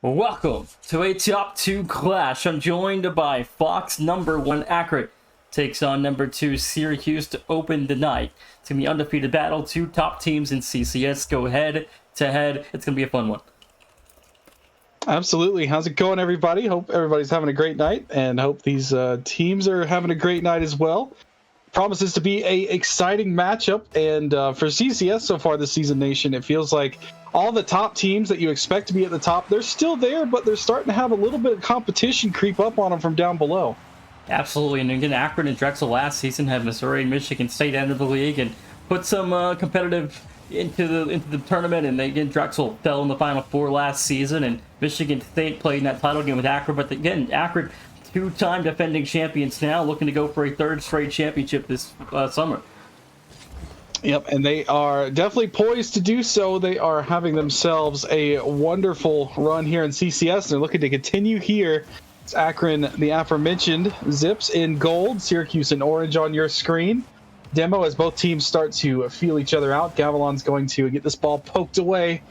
Welcome to a top 2 clash. I'm joined by Fox number 1 Akron takes on number 2 Syracuse to open the night. It's going to be an undefeated battle. Two top teams in CCS go head to head. It's going to be a fun one. Absolutely. How's it going, everybody? Hope everybody's having a great night, and hope these teams are having a great night as well. Promises to be a exciting matchup, and for CCS so far this season, Nation, it feels like all the top teams that you expect to be at the top, they're still there, but they're starting to have a little bit of competition creep up on them from down below. Absolutely, and again, Akron and Drexel last season had Missouri and Michigan State enter the league and put some competitive into the tournament, and again, Drexel fell in the Final Four last season, and Michigan State played in that title game with Akron, but again, Akron, two-time defending champions now, looking to go for a third straight championship this summer. Yep, and they are definitely poised to do so. They are having themselves a wonderful run here in CCS, and they're looking to continue here. It's Akron, the aforementioned Zips in gold, Syracuse in orange on your screen. Demo as both teams start to feel each other out. Gavilan's going to get this ball poked away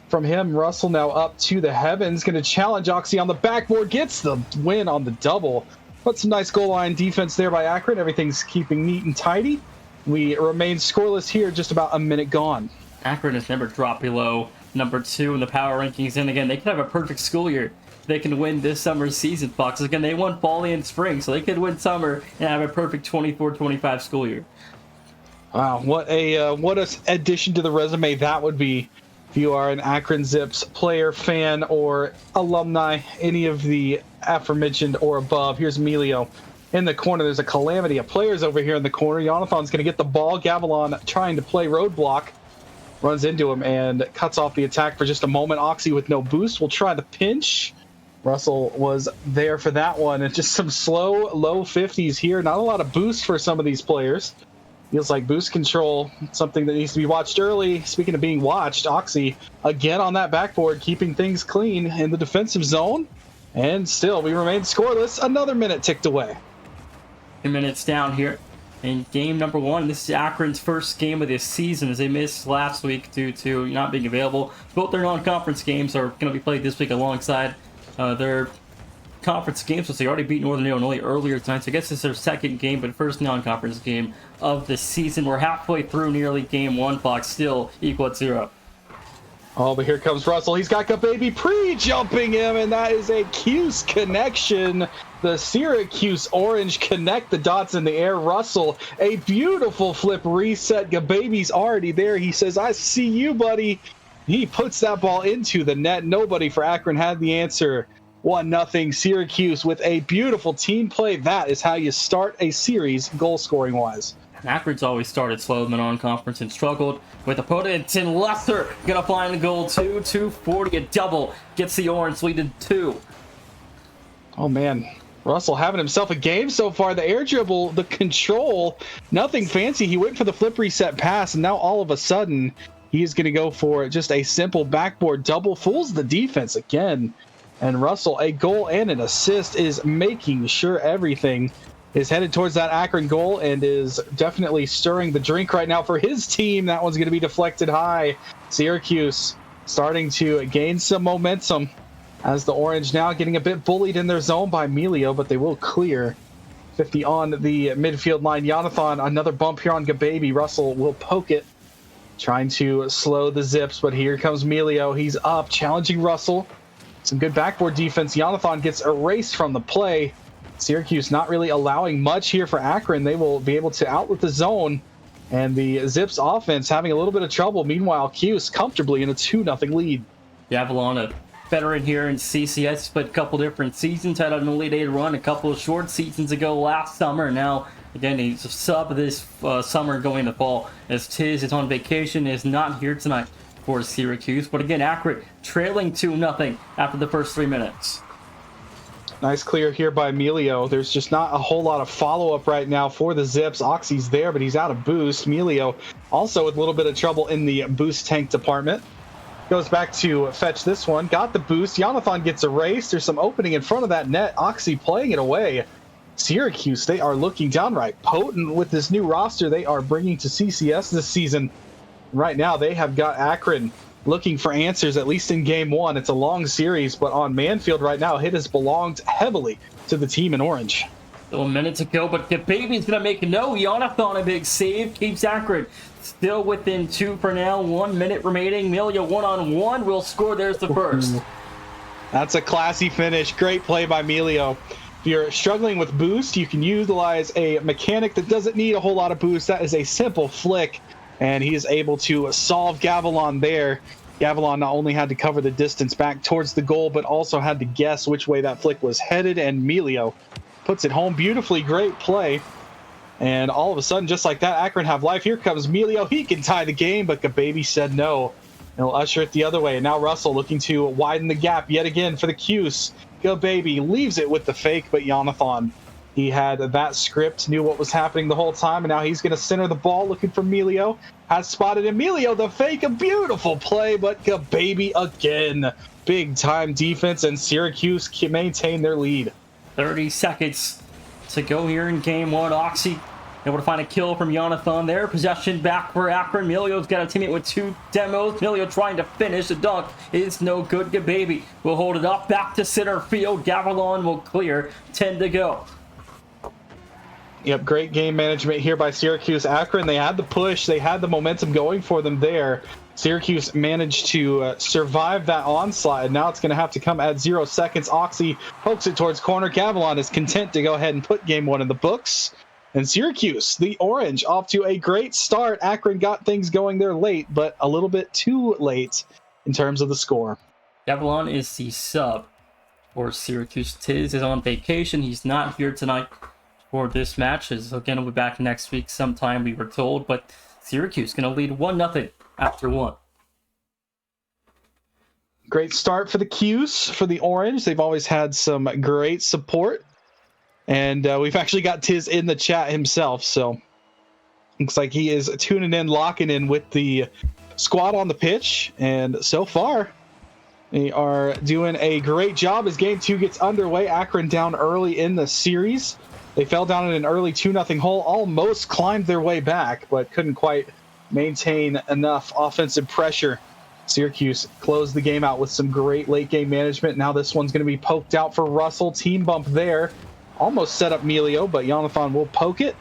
from him. Russell now up to the heavens, going to challenge Oxy on the backboard, gets the win on the double. But some nice goal line defense there by Akron. Everything's keeping neat and tidy. We remain scoreless here, just about a minute gone. Akron has never dropped below number 2 in the power rankings, and again, they could have a perfect school year. They can win this summer's season, Fox. Again, they won fall and spring, so they could win summer and have a perfect 24-25 school year. Wow, what a addition to the resume that would be if you are an Akron Zips player, fan, or alumni, any of the aforementioned or above. Here's Emilio in the corner. There's a calamity of players over here in the corner. Jonathan's going to get the ball. Gavilan trying to play roadblock. Runs into him and cuts off the attack for just a moment. Oxy with no boost will try to pinch. Russell was there for that one. And just some slow, low 50s here. Not a lot of boost for some of these players. Feels like boost control, something that needs to be watched early. Speaking of being watched, Oxy again on that backboard, keeping things clean in the defensive zone. And still, we remain scoreless. Another minute ticked away. 2 minutes down here in game number 1. This is Akron's first game of this season, as they missed last week due to not being available. Both their non-conference games are going to be played this week alongside their conference games, since they already beat Northern Illinois earlier tonight. So I guess this is their second game, but first non-conference game of the season. We're halfway through nearly game 1, Fox, still equal at 0. Oh, but here comes Russell. He's got Baby pre-jumping him, and that is a Cuse connection. The Syracuse Orange connect the dots in the air. Russell, a beautiful flip reset. Baby's already there. He says, I see you, buddy. He puts that ball into the net. Nobody for Akron had the answer. 1-0 Syracuse with a beautiful team play. That is how you start a series goal-scoring wise. Akron's always started slow in the non-conference and struggled with opponents in Lesser. Gonna find the goal, 240, a double. Gets the Orange lead to 2. Oh, man. Russell having himself a game so far. The air dribble, the control, nothing fancy. He went for the flip reset pass, and now all of a sudden, he is going to go for just a simple backboard double. Fools the defense again. And Russell, a goal and an assist, is making sure everything is headed towards that Akron goal and is definitely stirring the drink right now for his team. That one's going to be deflected high. Syracuse starting to gain some momentum as the Orange now getting a bit bullied in their zone by Emilio, but they will clear. 50 on the midfield line. Jonathan, another bump here on Gababy. Russell will poke it, trying to slow the Zips, but here comes Emilio. He's up, challenging Russell. Some good backboard defense. Jonathan gets erased from the play. Syracuse not really allowing much here for Akron. They will be able to outlet the zone, and the Zips offense having a little bit of trouble. Meanwhile, Cuse comfortably in a 2-0 lead. Avalon, a veteran here in CCS, but a couple different seasons, had an Elite 8 run a couple of short seasons ago last summer. Now, again, he's a sub this summer going into fall, as Tiz is on vacation, is not here tonight for Syracuse. But again, Akron trailing 2-0 after the first 3 minutes. Nice clear here by Emilio. There's just not a whole lot of follow-up right now for the Zips. Oxy's there, but he's out of boost. Emilio also with a little bit of trouble in the boost tank department. Goes back to fetch this one. Got the boost. Jonathan gets erased. There's some opening in front of that net. Oxy playing it away. Syracuse, they are looking downright potent with this new roster they are bringing to CCS this season. Right now, they have got Akron looking for answers, at least in game one. It's a long series, but on Manfield right now, it has belonged heavily to the team in orange. Still a minute to go, but the baby's gonna make no. Jonathan a big save, keeps Akron still within 2 for now. 1 minute remaining. Milio 1-on-1 will score. There's the first. That's a classy finish. Great play by Milio. If you're struggling with boost, you can utilize a mechanic that doesn't need a whole lot of boost. That is a simple flick, and he is able to solve Gavilon there. Gavilon not only had to cover the distance back towards the goal, but also had to guess which way that flick was headed, and Milio puts it home beautifully. Great play. And all of a sudden, just like that, Akron have life. Here comes Milio. He can tie the game, but Gababy said no. And he'll usher it the other way. And now Russell looking to widen the gap yet again for the Cuse. Gababy leaves it with the fake, but Jonathan, he had that script, knew what was happening the whole time, and now he's going to center the ball looking for Milio. Has spotted Emilio, the fake, a beautiful play, but Gababy again. Big time defense, and Syracuse can maintain their lead. 30 seconds to go here in game one. Oxy able to find a kill from Jonathan there. Possession back for Akron. Milio's got a teammate with 2 demos. Milio trying to finish. The dunk is no good. Gababy will hold it up. Back to center field. Gavilon will clear. 10 to go. Yep, great game management here by Syracuse. Akron, they had the push. They had the momentum going for them there. Syracuse managed to survive that onslaught, and now it's going to have to come at 0 seconds. Oxy pokes it towards corner. Gavilon is content to go ahead and put game one in the books. And Syracuse, the orange, off to a great start. Akron got things going there late, but a little bit too late in terms of the score. Gavilon is the sub for Syracuse. Tiz is on vacation. He's not here tonight for this match. Again, he'll be back next week sometime, we were told. But Syracuse going to lead 1-0 after 1. Great start for the Cuse, for the orange. They've always had some great support. And we've actually got Tiz in the chat himself, so looks like he is tuning in, locking in with the squad on the pitch. And so far, they are doing a great job as game 2 gets underway. Akron down early in the series. They fell down in an early 2-0 hole, almost climbed their way back, but couldn't quite maintain enough offensive pressure. Syracuse closed the game out with some great late game management. Now this one's going to be poked out for Russell. Team bump there. Almost set up Milio, but Jonathan will poke it.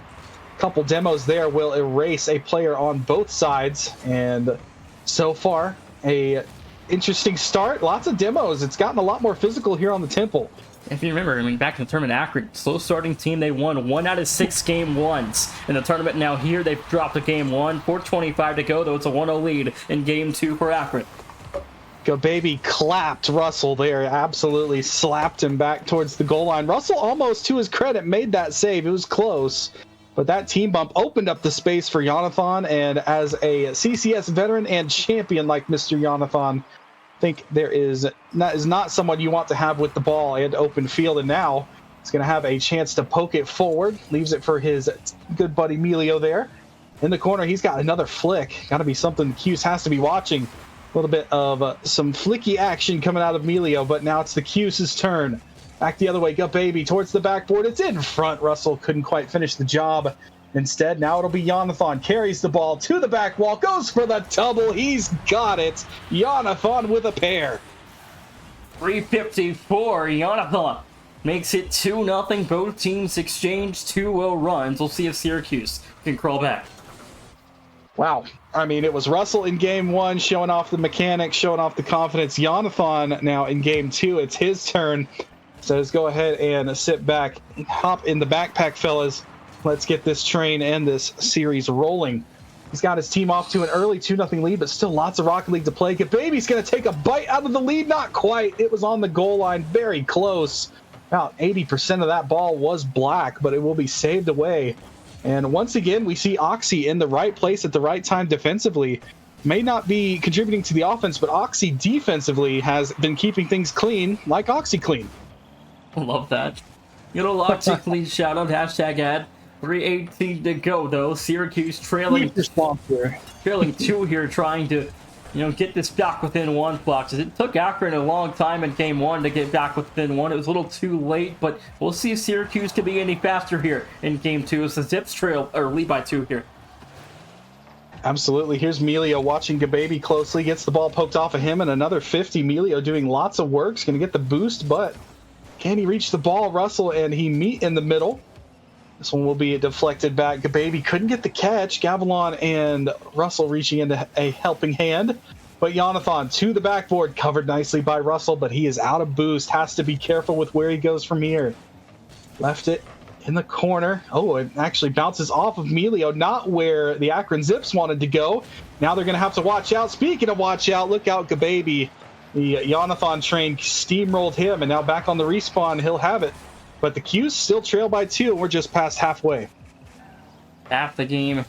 Couple demos there will erase a player on both sides. And so far, a interesting start. Lots of demos. It's gotten a lot more physical here on the Temple. If you remember, back in the tournament, Akron, slow starting team, they won 1 out of 6 game ones. In the tournament now here, they've dropped a game 1, 4:25 to go, though it's a 1-0 lead in game 2 for Akron. Gababy clapped Russell there, absolutely slapped him back towards the goal line. Russell, almost to his credit, made that save. It was close, but that team bump opened up the space for Jonathan, and as a CCS veteran and champion like Mr. Jonathan, I think there is not someone you want to have with the ball and open field, and now he's going to have a chance to poke it forward. Leaves it for his good buddy Milio there. In the corner, he's got another flick. Got to be something Cuse has to be watching. A little bit of some flicky action coming out of Milio, but now it's the Cuse's turn. Back the other way, Gababy towards the backboard. It's in front. Russell couldn't quite finish the job. Instead, now it'll be Jonathan. Carries the ball to the back wall. Goes for the double. He's got it. Jonathan with a pair. 3:54. Jonathan makes it 2-0. Both teams exchange 2-0 runs. We'll see if Syracuse can crawl back. Wow. I mean, it was Russell in game 1 showing off the mechanics, showing off the confidence. Jonathan now in game 2. It's his turn. Says go ahead and sit back. Hop in the backpack, fellas. Let's get this train and this series rolling. He's got his team off to an early 2-0 lead, but still lots of Rocket League to play. Gababy's going to take a bite out of the lead. Not quite. It was on the goal line. Very close. About 80% of that ball was black, but it will be saved away. And once again, we see Oxy in the right place at the right time defensively. May not be contributing to the offense, but Oxy defensively has been keeping things clean, like OxyClean. Love that. You know, OxyClean shout out, #ad. 3:18 to go, though. Syracuse trailing 2 here, trying to, get this back within 1 block. It took Akron a long time in game 1 to get back within 1. It was a little too late, but we'll see if Syracuse can be any faster here in game 2 as the Zips trail or lead by 2 here. Absolutely. Here's Melio watching Gababy closely. Gets the ball poked off of him, and another 50. Melio doing lots of work. He's going to get the boost, but can he reach the ball? Russell and he meet in the middle. This one will be deflected back. Gababy couldn't get the catch. Gavilon and Russell reaching into a helping hand. But Jonathan to the backboard, covered nicely by Russell, but he is out of boost. Has to be careful with where he goes from here. Left it in the corner. Oh, it actually bounces off of Melio, not where the Akron Zips wanted to go. Now they're going to have to watch out. Speaking of watch out, look out, Gababy. The Jonathan train steamrolled him, and now back on the respawn, he'll have it. But the Qs still trail by 2, and we're just past halfway. Half the game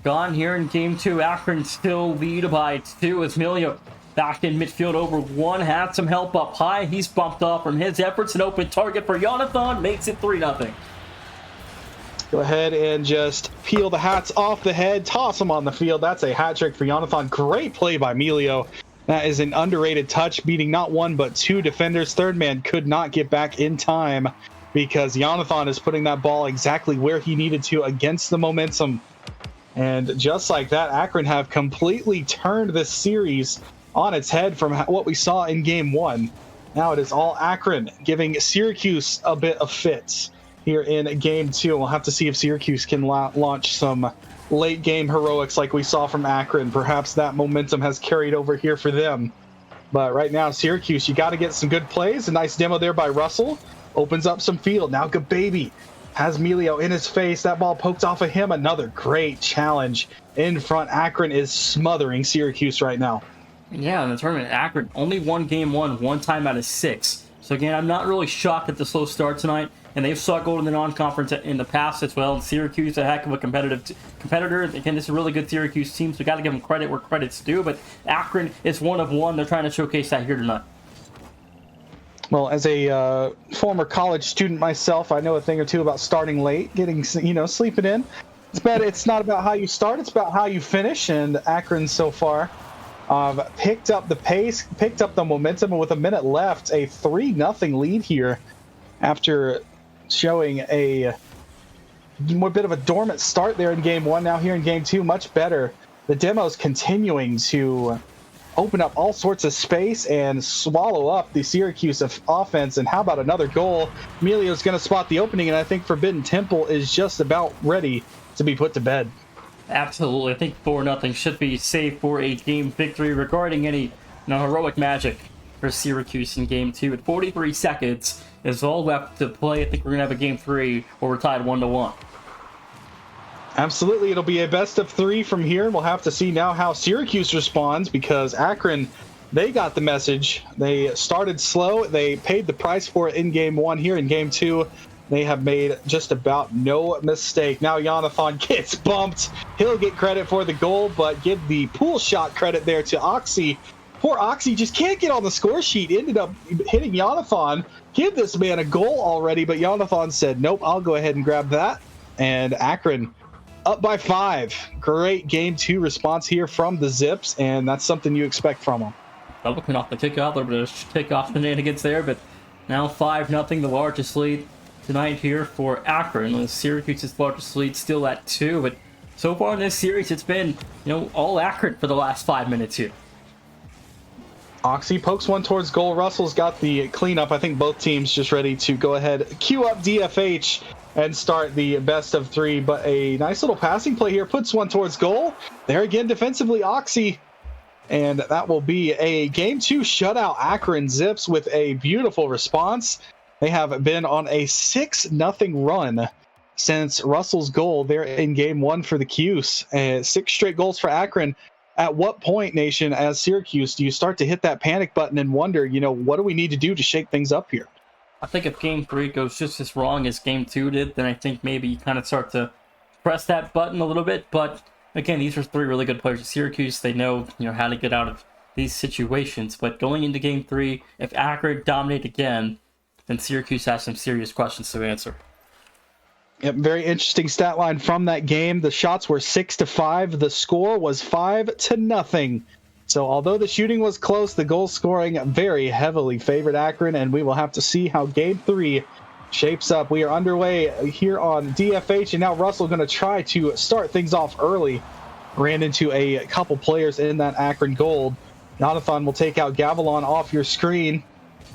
gone here in game 2. Akron still lead by 2 as Melio back in midfield over 1. Had some help up high. He's bumped off from his efforts. An open target for Jonathan. Makes it 3-0. Go ahead and just peel the hats off the head. Toss them on the field. That's a hat trick for Jonathan. Great play by Melio. That is an underrated touch, beating not 1 but 2 defenders. Third man could not get back in time because Jonathan is putting that ball exactly where he needed to against the momentum. And just like that, Akron have completely turned this series on its head from what we saw in game 1. Now it is all Akron, giving Syracuse a bit of fits here in game 2. We'll have to see if Syracuse can launch some late game heroics like we saw from Akron. Perhaps that momentum has carried over here for them. But right now, Syracuse, you got to get some good plays. A nice demo there by Russell. Opens up some field. Now Gababy has Melio in his face. That ball poked off of him. Another great challenge in front. Akron is smothering Syracuse right now. Yeah, in the tournament, Akron only won game 1 time out of 6. So again, I'm not really shocked at the slow start tonight. And they've struggled in the non-conference in the past as well. And Syracuse, a heck of a competitor. Again, this is a really good Syracuse team, so we got to give them credit where credit's due. But Akron is 1 of 1. They're trying to showcase that here tonight. Well, as a former college student myself, I know a thing or two about starting late, getting, sleeping in. It's not about how you start, it's about how you finish. And Akron so far picked up the pace, picked up the momentum, and with a minute left, a 3-0 lead here after showing a more bit of a dormant start there in game 1. Now here in game 2, much better. The demo's continuing to open up all sorts of space and swallow up the Syracuse offense. And how about another goal? Melio's going to spot the opening, and I think Forbidden Temple is just about ready to be put to bed. Absolutely. I think 4-0 should be safe for a game victory regarding any heroic magic for Syracuse in game 2. At 43 seconds is all left to play. I think we're going to have a game 3 where we're tied 1-1. Absolutely. It'll be a best of 3 from here. We'll have to see now how Syracuse responds because Akron, they got the message. They started slow. They paid the price for it in game 1. Here in game 2, they have made just about no mistake. Now Jonathan gets bumped. He'll get credit for the goal, but give the pool shot credit there to Oxy. Poor Oxy just can't get on the score sheet. Ended up hitting Jonathan. Give this man a goal already, but Jonathan said, nope, I'll go ahead and grab that. And Akron up by 5. Great game 2 response here from the Zips, and that's something you expect from them. Looking off the kickoff, a little bit of kickoff shenanigans there, but now 5-0, the largest lead tonight here for Akron. Syracuse's largest lead still at 2, but so far in this series, it's been, all Akron for the last 5 minutes here. Oxy pokes one towards goal. Russell's got the cleanup. I think both teams just ready to go ahead, queue up DFH, and start the best of 3. But a nice little passing play here puts one towards goal. There again, defensively, Oxy. And that will be a game 2 shutout. Akron Zips with a beautiful response. They have been on a 6-0 run since Russell's goal there in game 1 for the Cuse. 6 straight goals for Akron. At what point, Nation, as Syracuse, do you start to hit that panic button and wonder, what do we need to do to shake things up here? I think if game 3 goes just as wrong as game 2 did, then I think maybe you kind of start to press that button a little bit. But again, these are 3 really good players at Syracuse. They know, how to get out of these situations. But going into game 3, if Akron dominate again, then Syracuse has some serious questions to answer. Yep, very interesting stat line from that game. The shots were 6-5. The score was 5-0. So although the shooting was close, the goal scoring very heavily favored Akron, and we will have to see how game 3 shapes up. We are underway here on DFH, and now Russell going to try to start things off early. ran into a couple players in that Akron gold. Jonathan will take out Gavilan off your screen.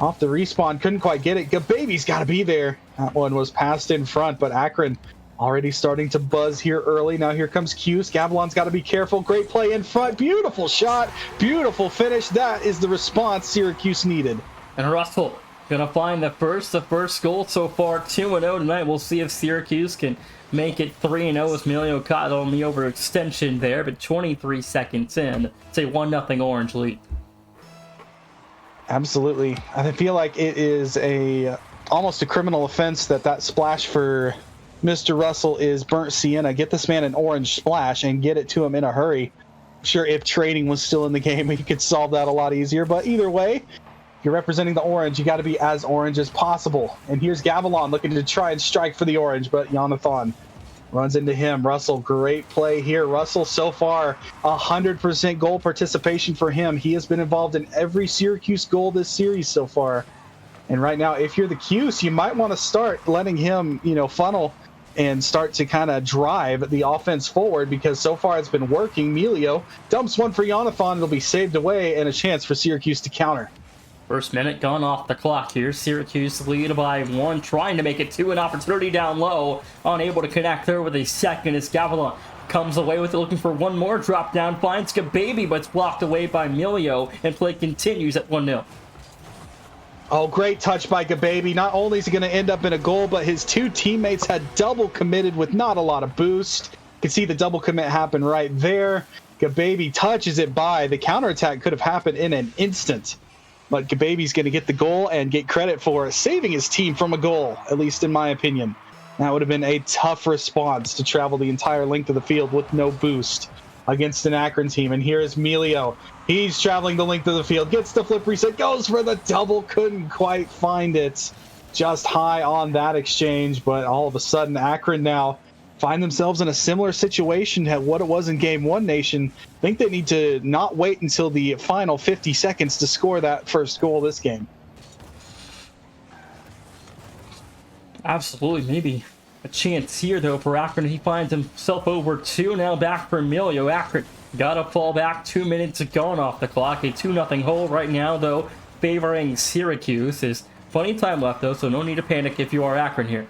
Off the respawn, couldn't quite get it. Baby's got to be there. That one was passed in front, but Akron already starting to buzz here early. Now here comes Cuse. Gavilan's got to be careful. Great play in front. Beautiful shot. Beautiful finish. That is the response Syracuse needed. And Russell gonna find the first goal so far. 2-0 tonight. We'll see if Syracuse can make it 3-0 as Emilio caught on the overextension there, but 23 seconds in, it's a 1-0 Orange lead. Absolutely. I feel like it is almost a criminal offense that splash for Mr. Russell is burnt sienna. Get this man an orange splash and get it to him in a hurry. I'm sure if trading was still in the game, he could solve that a lot easier. But either way, if you're representing the orange, you got to be as orange as possible. And here's Gavilan looking to try and strike for the orange, but Jonathan runs into him. Russell, great play here. Russell, so far, 100% goal participation for him. He has been involved in every Syracuse goal this series so far. And right now, if you're the Cuse, you might want to start letting him, funnel and start to kind of drive the offense forward, because so far it's been working. Emilio dumps one for Jonathan. It'll be saved away and a chance for Syracuse to counter. First minute gone off the clock here. Syracuse lead by 1, trying to make it 2. An opportunity down low. Unable to connect there with a second as Gavilan comes away with it, looking for one more drop down. Finds Baby, but it's blocked away by Emilio, and play continues at 1-0. Oh, great touch by Baby. Not only is he going to end up in a goal, but his two teammates had double committed with not a lot of boost. You can see the double commit happen right there. Baby touches it by. The counterattack could have happened in an instant. But Baby's going to get the goal and get credit for saving his team from a goal, at least in my opinion. That would have been a tough response to travel the entire length of the field with no boost against an Akron team. And here is Emilio. He's traveling the length of the field, gets the flip reset, goes for the double, couldn't quite find it. Just high on that exchange, but all of a sudden Akron now find themselves in a similar situation to what it was in Game 1 Nation. I think they need to not wait until the final 50 seconds to score that first goal this game. Absolutely, maybe a chance here, though, for Akron. He finds himself over 2. Now back for Emilio. Akron got to fall back. 2 minutes gone off the clock. A 2-0 hole right now, though, favoring Syracuse. There's plenty of time left, though, so no need to panic if you are Akron here.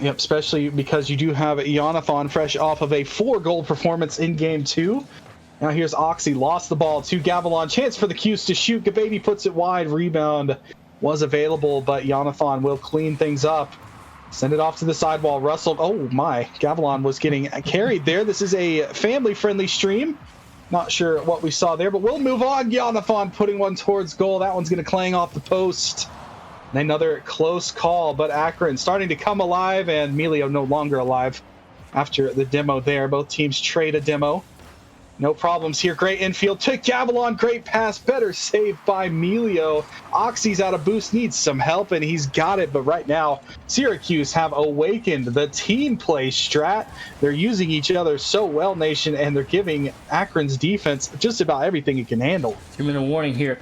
Yep, especially because you do have Jonathan fresh off of a 4-goal performance in Game 2. Now here's Oxy, lost the ball to Gavilan. Chance for the Cuse to shoot. Baby puts it wide. Rebound was available, but Jonathan will clean things up. Send it off to the sidewall. Russell, oh my, Gavilan was getting carried there. This is a family-friendly stream. Not sure what we saw there, but we'll move on. Jonathan putting one towards goal. That one's going to clang off the post. Another close call, but Akron starting to come alive, and Emilio no longer alive after the demo there. Both teams trade a demo. No problems here. Great infield to Gavilan. Great pass. Better save by Emilio. Oxy's out of boost. Needs some help, and he's got it. But right now, Syracuse have awakened the team play strat. They're using each other so well, Nation, and they're giving Akron's defense just about everything it can handle. 2-minute warning here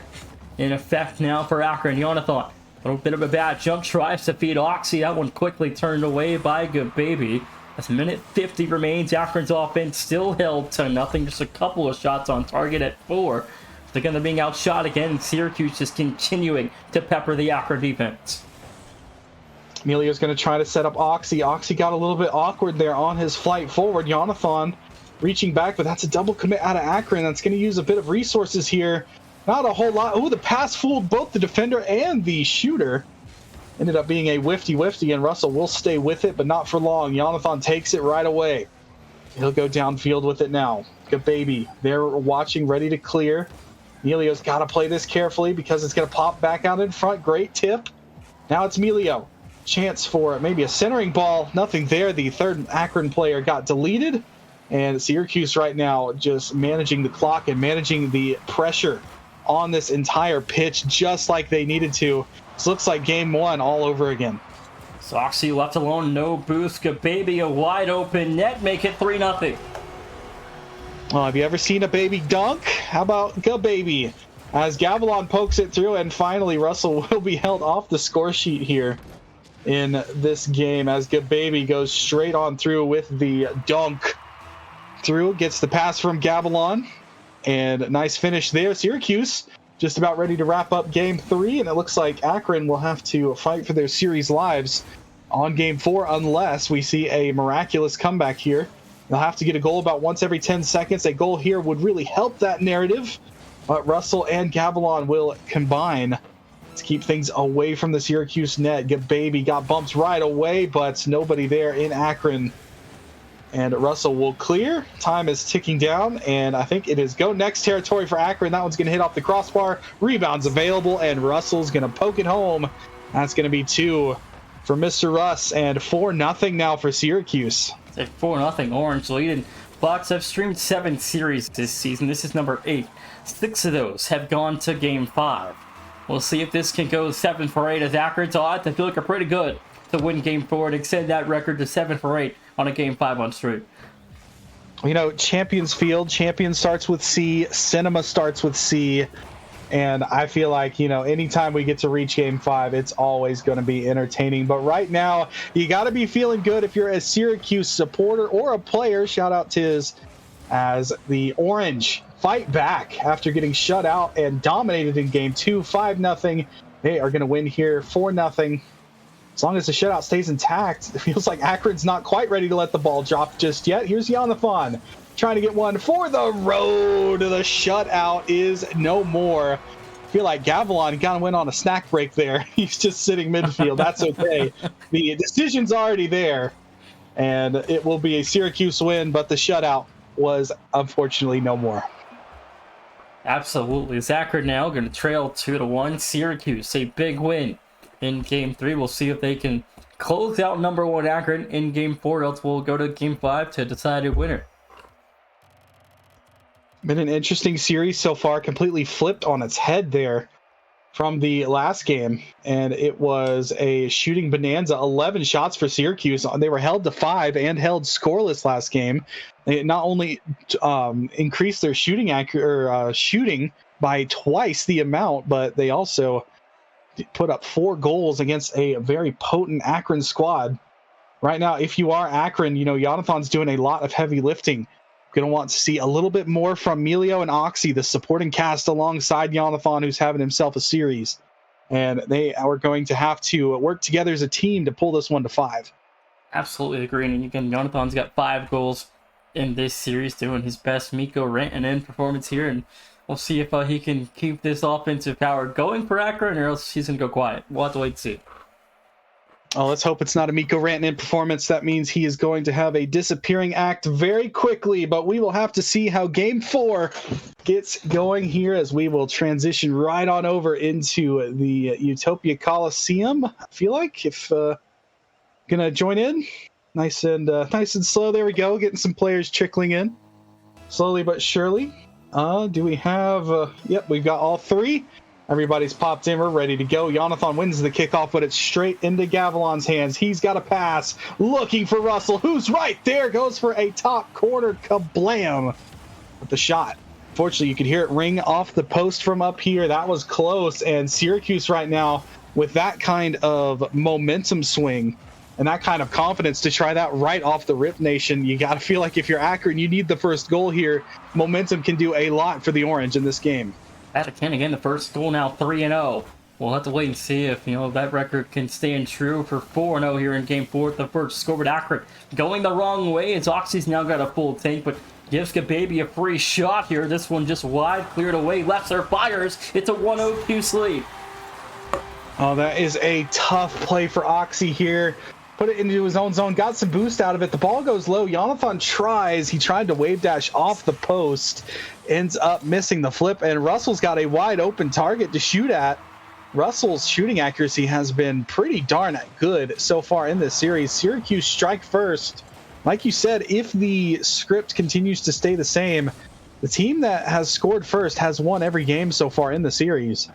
in effect now for Akron. Jonathan, a little bit of a bad jump, tries to feed Oxy. That one quickly turned away by Baby. As minute 50 remains, Akron's offense still held to nothing. Just a couple of shots on target at 4. They're going to being outshot again. Syracuse just continuing to pepper the Akron defense. Emilio's going to try to set up Oxy. Oxy got a little bit awkward there on his flight forward. Jonathan reaching back, but that's a double commit out of Akron. That's going to use a bit of resources here. Not a whole lot. Oh, the pass fooled both the defender and the shooter. Ended up being a whifty, and Russell will stay with it, but not for long. Jonathan takes it right away. He'll go downfield with it now. Baby, they're watching, ready to clear. Emilio's got to play this carefully because it's going to pop back out in front. Great tip. Now it's Emilio. Chance for maybe a centering ball. Nothing there. The third Akron player got deleted. And Syracuse right now just managing the clock and managing the pressure on this entire pitch just like they needed to. This looks like Game 1 all over again. Soxy left alone, no boost. Baby, a wide open net, make it 3-0. Well, have you ever seen a baby dunk? How about Baby? As Gavilan pokes it through, and finally Russell will be held off the score sheet here in this game as Baby goes straight on through with the dunk. through, gets the pass from Gavilan, and nice finish there. Syracuse just about ready to wrap up game 3, and it looks like Akron will have to fight for their series lives on game 4 unless we see a miraculous comeback here. They'll have to get a goal about once every 10 seconds. A goal here would really help that narrative, but Russell and Gavilan will combine to keep things away from the Syracuse net. Baby got bumped right away, but nobody there in Akron. And Russell will clear. Time is ticking down, and I think it is go next territory for Akron. That one's going to hit off the crossbar. Rebound's available, and Russell's going to poke it home. That's going to be 2 for Mr. Russ, and 4-0 now for Syracuse. It's a 4-0 Orange lead, and Bucks have streamed 7 series this season. This is number 8. 6 of those have gone to Game 5. We'll see if this can go 7 for 8, as Akron's odds I feel like are pretty good to win Game 4 and extend that record to 7 for 8 on a Game 5 on street. You know, Champions Field, champion starts with C, cinema starts with C, and I feel like, you know, anytime we get to reach Game 5, it's always going to be entertaining. But right now, you got to be feeling good if you're a Syracuse supporter or a player. Shout out Tiz, as the Orange fight back after getting shut out and dominated in Game 2, 5-0. They are going to win here 4-0. As long as the shutout stays intact, it feels like Akron's not quite ready to let the ball drop just yet. Here's Jonathan trying to get one for the road. The shutout is no more. I feel like Gavilan kind of went on a snack break there. He's just sitting midfield. That's okay. The decision's already there, and it will be a Syracuse win, but the shutout was unfortunately no more. Absolutely. It's Akron now going to trail 2-1. Syracuse, a big win in Game 3. We'll see if they can close out number 1 Akron in Game 4, else we'll go to Game 5 to decide a winner. Been an interesting series so far, completely flipped on its head there from the last game, and it was a shooting bonanza. 11 shots for Syracuse. They were held to 5 and held scoreless last game. They not only increased their shooting by twice the amount, but they also put up 4 goals against a very potent Akron squad. Right now, if you are Akron, you know, Jonathan's doing a lot of heavy lifting. Going to want to see a little bit more from Melio and Oxy, the supporting cast alongside Jonathan, who's having himself a series. And they are going to have to work together as a team to pull this one to 5. Absolutely agree. And again, Jonathan's got 5 goals in this series, doing his best Mikko Rantanen performance here. And we'll see if he can keep this offensive power going for Akron, or else he's going to go quiet. We'll have to wait and see. Oh, let's hope it's not a Mikko Rantanen performance. That means he is going to have a disappearing act very quickly, but we will have to see how Game 4 gets going here as we will transition right on over into the Utopia Coliseum. I feel like if gonna join in nice and slow. There we go, getting some players trickling in slowly but surely. Do we have yep, we've got all 3. Everybody's popped in. We're ready to go. Jonathan wins the kickoff, but it's straight into Gavilan's hands. He's got a pass. Looking for Russell, who's right there. Goes for a top corner kablam with the shot. Fortunately, you could hear it ring off the post from up here. That was close. And Syracuse right now, with that kind of momentum swing and that kind of confidence to try that right off the rip, Nation, you got to feel like if you're Akron, you need the first goal here. Momentum can do a lot for the Orange in this game. Again, the first goal now 3-0. We'll have to wait and see if, you know, that record can stand true for 4-0 here in Game 4. The first scored Akron going the wrong way, as Oxy's now got a full tank, but gives Baby a free shot here. This one just wide, cleared away. Lesser fires. It's a 1-0 lead. Oh, that is a tough play for Oxy here. Put it into his own zone, got some boost out of it. The ball goes low. Jonathan tries. He tried to wave dash off the post, ends up missing the flip, and Russell's got a wide open target to shoot at. Russell's shooting accuracy has been pretty darn good so far in this series. Syracuse strike first. Like you said, if the script continues to stay the same, the team that has scored first has won every game so far in the series.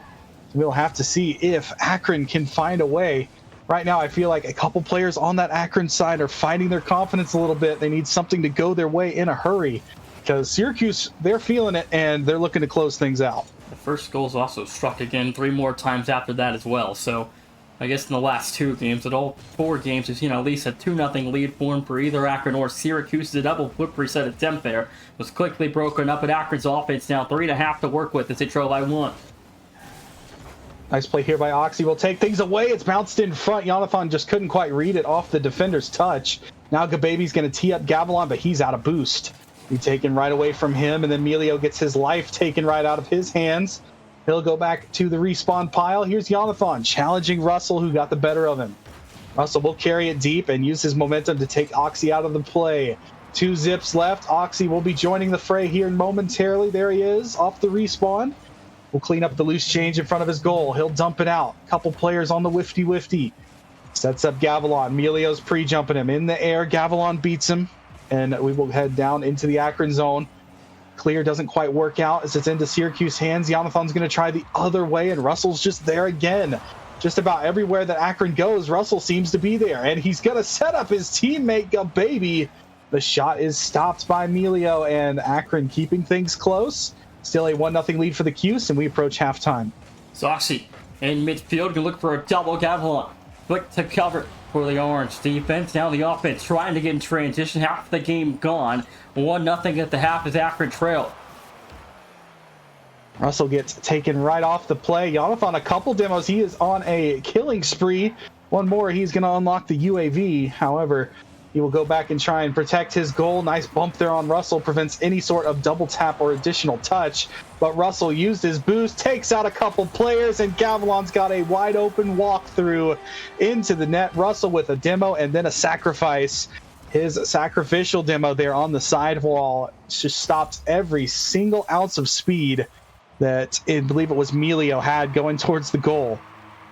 We'll have to see if Akron can find a way. Right now, I feel like a couple players on that Akron side are fighting their confidence a little bit. They need something to go their way in a hurry, because Syracuse, they're feeling it, and they're looking to close things out. The first goal's also struck again 3 more times after that as well. So I guess in the last 2 games, but all 4 games, we've seen at least a 2-0 lead form for either Akron or Syracuse. The double flip reset attempt there was quickly broken up, but Akron's offense now 3.5 to work with as they trail by 1. Nice play here by Oxy. Will take things away. It's bounced in front. Jonathan just couldn't quite read it off the defender's touch. Now Gababy's going to tee up Gavilan, but he's out of boost. Be taken right away from him, and then Melio gets his life taken right out of his hands. He'll go back to the respawn pile. Here's Jonathan challenging Russell, who got the better of him. Russell will carry it deep and use his momentum to take Oxy out of the play. 2 zips left. Oxy will be joining the fray here momentarily. There he is, off the respawn. Will clean up the loose change in front of his goal. He'll dump it out. Couple players on the wifty. Sets up Gavilan. Melio's pre-jumping him. In the air, Gavilan beats him. And we will head down into the Akron zone. Clear doesn't quite work out as it's into Syracuse hands. Jonathan's going to try the other way, and Russell's just there again. Just about everywhere that Akron goes, Russell seems to be there, and he's going to set up his teammate, Gababy. The shot is stopped by Melio, and Akron keeping things close. Still a 1-0 lead for the Cuse, and we approach halftime. Zoxy in midfield can look for a double. Gavilan flick to cover for the Orange defense. Now the offense trying to get in transition. Half the game gone. 1-0 at the half as Akron trail. Russell gets taken right off the play. Jonathan, a couple demos. He is on a killing spree. One more, he's going to unlock the UAV. However, he will go back and try and protect his goal. Nice bump there on Russell. Prevents any sort of double tap or additional touch. But Russell used his boost, takes out a couple players, and Gavilan's got a wide open walkthrough into the net. Russell with a demo and then a sacrifice. His sacrificial demo there on the sidewall just stopped every single ounce of speed that I believe it was Melio had going towards the goal.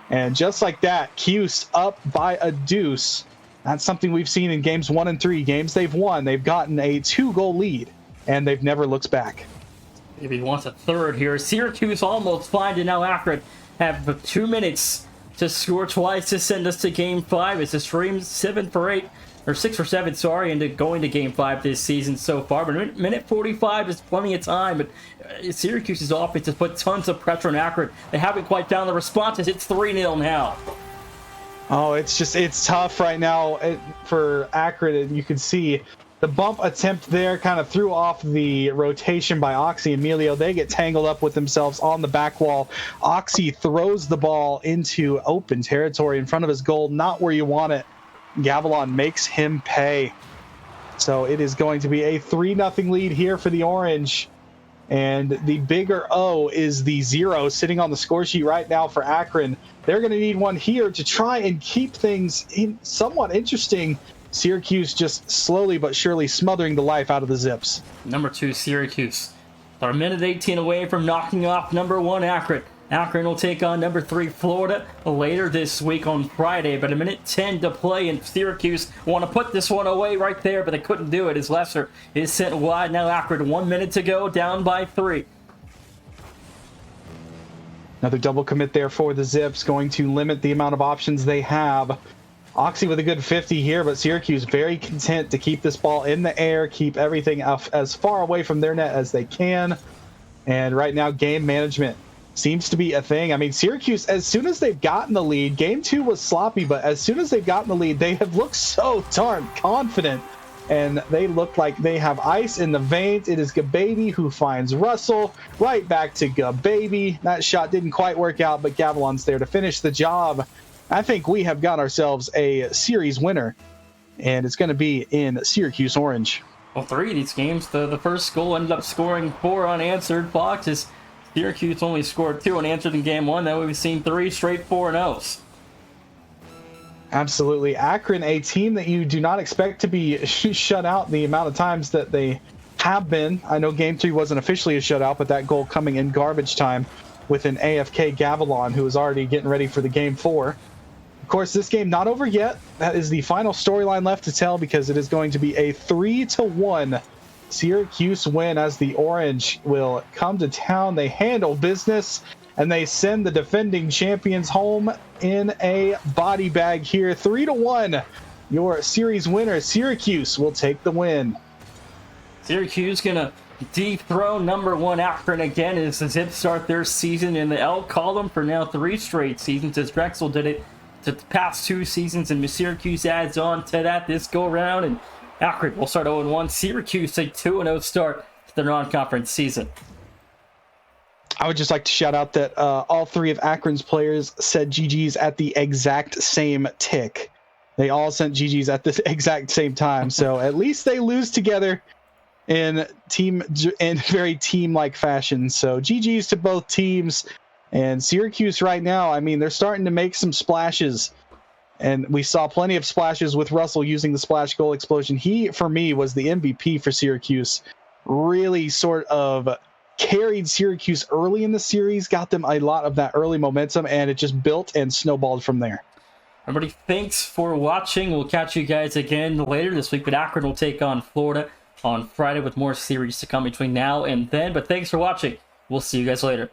And just like that, Cuse up by a deuce. That's something we've seen in games 1 and 3. Games they've won, they've gotten a 2-goal lead, and they've never looked back. If he wants a third here, Syracuse almost fine, and now Akron have 2 minutes to score twice to send us to Game 5. It's a stream 6 for 7, sorry, into going to Game 5 this season so far. But minute 45 is plenty of time. But Syracuse's offense has put tons of pressure on Akron. They haven't quite found the responses. It's 3-0 now. Oh, it's tough right now for Akron, and you can see the bump attempt there kind of threw off the rotation by Oxy and Melio. They get tangled up with themselves on the back wall. Oxy throws the ball into open territory in front of his goal, not where you want it. Gavilan makes him pay. So it is going to be a 3-0 lead here for the Orange. And the bigger O is the 0 sitting on the score sheet right now for Akron. They're going to need one here to try and keep things somewhat interesting. Syracuse just slowly but surely smothering the life out of the Zips. Number 2, Syracuse. They're a minute 18 away from knocking off number 1, Akron. Akron will take on number 3, Florida, later this week on Friday. But a minute 10 to play, and Syracuse want to put this one away right there, but they couldn't do it as Lesser is sent wide. Now Akron, 1 minute to go, down by 3. Another double commit there for the Zips, going to limit the amount of options they have. Oxy with a good 50 here, but Syracuse very content to keep this ball in the air, keep everything as far away from their net as they can. And right now, game management seems to be a thing. I mean, Syracuse, as soon as they've gotten the lead, game 2 was sloppy, but as soon as they've gotten the lead, they have looked so darn confident, and they look like they have ice in the veins. It is Gababy who finds Russell, right back to Gababy. That shot didn't quite work out, but Gavilan's there to finish the job. I think we have got ourselves a series winner, and it's going to be in Syracuse Orange. Well, 3 of these games, the first goal ended up scoring 4 unanswered boxes. Syracuse only scored 2 unanswered in game 1. Then we've seen 3 straight 4-0s. Absolutely. Akron, a team that you do not expect to be shut out the amount of times that they have been. I know game 3 wasn't officially a shutout, but that goal coming in garbage time with an AFK Gavilan who is already getting ready for the game 4. Of course, this game not over yet. That is the final storyline left to tell, because it is going to be a 3-1 Syracuse win as the Orange will come to town. They handle business, and they send the defending champions home in a body bag here. 3-1, your series winner. Syracuse will take the win. Syracuse gonna dethrone number 1 Akron again as the Zips start their season in the L column for now 3 straight seasons, as Drexel did it to the past 2 seasons, and Syracuse adds on to that this go around, and Akron will start 0-1. Syracuse a 2-0 start to the non-conference season. I would just like to shout out that all 3 of Akron's players said GG's at the exact same tick. They all sent GG's at the exact same time, so at least they lose together in very team-like fashion. So GG's to both teams. And Syracuse right now, I mean, they're starting to make some splashes. And we saw plenty of splashes with Russell using the splash goal explosion. He, for me, was the MVP for Syracuse. Really sort of carried Syracuse early in the series, got them a lot of that early momentum, and it just built and snowballed from there. Everybody, thanks for watching. We'll catch you guys again later this week, but Akron will take on Florida on Friday with more series to come between now and then. But thanks for watching. We'll see you guys later.